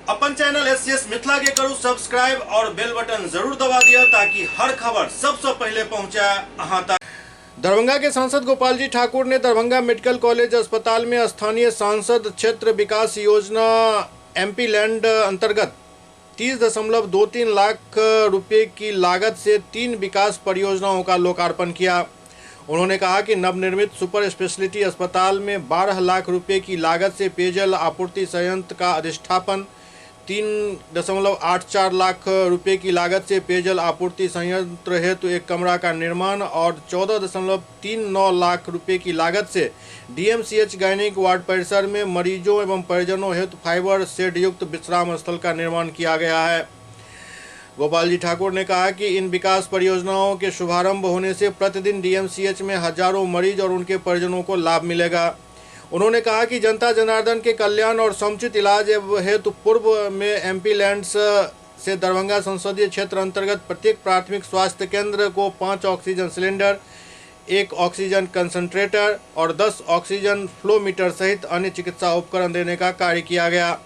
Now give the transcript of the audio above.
अपन channel SCS Mithila के करू subscribe और बेल बटन जरूर दबा दिया ताकि हर खबर सबसे पहले पहुंचे अहां तक। दरभंगा के सांसद गोपाल जी ठाकुर ने दरभंगा मेडिकल कॉलेज अस्पताल में स्थानीय सांसद क्षेत्र विकास योजना एमपी लैंड अंतर्गत 30.23 लाख रुपए की लागत से 3 विकास परियोजनाओं का लोकार्पण किया। उन्होंने कहा कि नवनिर्मित सुपर स्पेशलिटी अस्पताल में 12 लाख रुपए की लागत से पेयजल आपूर्ति संयंत्र का अधिष्ठापन, 3.84 लाख रुपए की लागत से पेयजल आपूर्ति संयंत्र हेतु एक कमरा का निर्माण और 14.39 लाख रुपए की लागत से डीएमसीएच गैनिक वार्ड परिसर में मरीजों एवं परिजनों हेतु फाइबर शेड युक्त विश्राम स्थल का निर्माण किया गया है। गोपाल जी ठाकुर ने कहा कि इन विकास परियोजनाओं के शुभारंभ होने से प्रतिदिन डीएमसीएच में हजारों मरीज और उनके परिजनों को लाभ मिलेगा। उन्होंने कहा कि जनता जनार्दन के कल्याण और समुचित इलाज हेतु पूर्व में एमपी लैंड्स से दरभंगा संसदीय क्षेत्र अंतर्गत प्रत्येक प्राथमिक स्वास्थ्य केंद्र को 5 ऑक्सीजन सिलेंडर, 1 ऑक्सीजन कंसंट्रेटर और 10 ऑक्सीजन फ्लो मीटर सहित अन्य चिकित्सा उपकरण देने का कार्य किया गया।